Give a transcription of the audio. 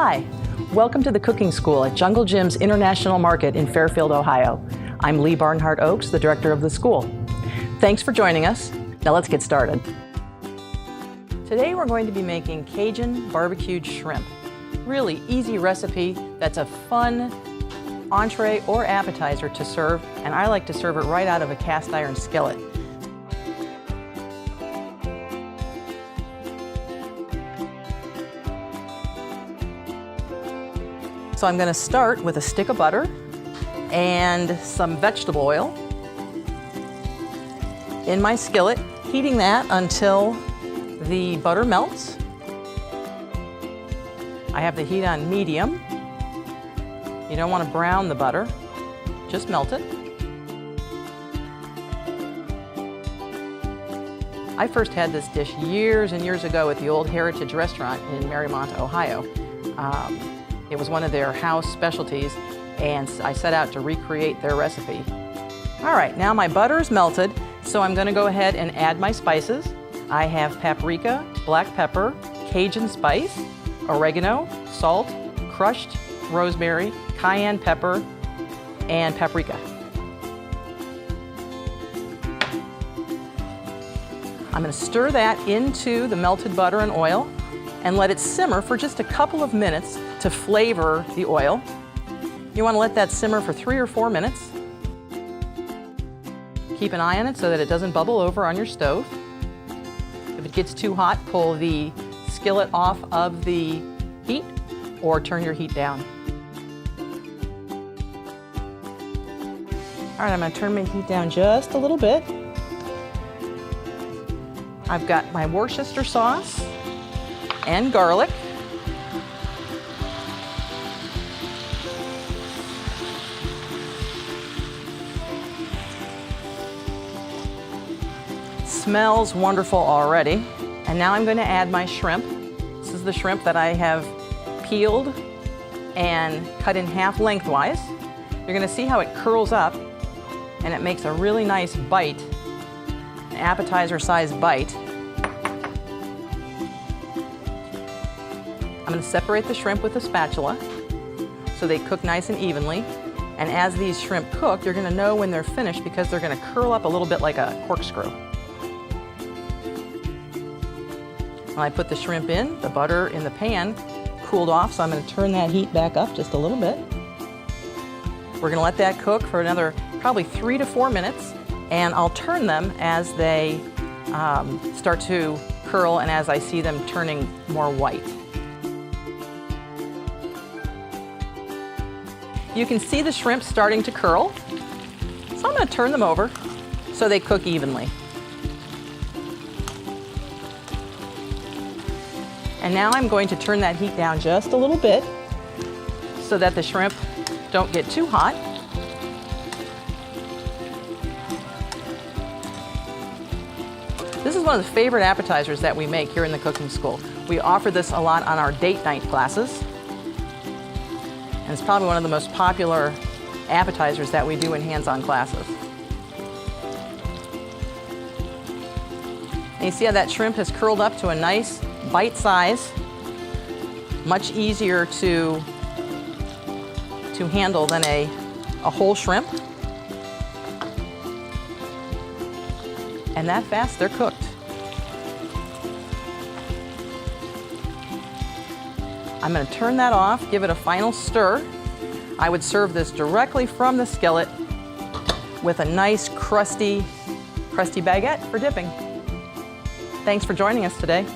Hi, welcome to the cooking school at Jungle Jim's International Market in Fairfield, Ohio. I'm Leigh Ochs, the director of the school. Thanks for joining us. Now let's get started. Today we're going to be making Cajun BBQ Shrimp. Really easy recipe that's a fun entree or appetizer to serve, and I like to serve it right out of a cast iron skillet. So I'm going to start with a stick of butter and some vegetable oil in my skillet, heating that until the butter melts. I have the heat on medium. You don't want to brown the butter, just melt it. I first had this dish years and years ago at the Old Heritage Restaurant in Marymount, Ohio. It was one of their house specialties, and I set out to recreate their recipe. All right, now my butter is melted, so I'm gonna go ahead and add my spices. I have paprika, black pepper, Cajun spice, oregano, salt, crushed rosemary, cayenne pepper, and paprika. I'm gonna stir that into the melted butter and oil and let it simmer for just a couple of minutes to flavor the oil. You want to let that simmer for 3 or 4 minutes. Keep an eye on it so that it doesn't bubble over on your stove. If it gets too hot, pull the skillet off of the heat or turn your heat down. All right, I'm going to turn my heat down just a little bit. I've got my Worcester sauce and garlic. Smells wonderful already. And now I'm going to add my shrimp. This is the shrimp that I have peeled and cut in half lengthwise. You're going to see how it curls up and it makes a really nice bite, an appetizer-sized bite. I'm going to separate the shrimp with a spatula so they cook nice and evenly. And as these shrimp cook, you're going to know when they're finished because they're going to curl up a little bit like a corkscrew. When I put the shrimp in, the butter in the pan cooled off, so I'm going to turn that heat back up just a little bit. We're going to let that cook for another probably 3 to 4 minutes, and I'll turn them as they start to curl and as I see them turning more white. You can see the shrimp starting to curl, so I'm going to turn them over so they cook evenly. And now I'm going to turn that heat down just a little bit so that the shrimp don't get too hot. This is one of the favorite appetizers that we make here in the cooking school. We offer this a lot on our date night classes. And it's probably one of the most popular appetizers that we do in hands-on classes. And you see how that shrimp has curled up to a nice bite size, much easier to handle than a whole shrimp. And that fast, they're cooked. I'm going to turn that off, give it a final stir. I would serve this directly from the skillet with a nice crusty baguette for dipping. Thanks for joining us today.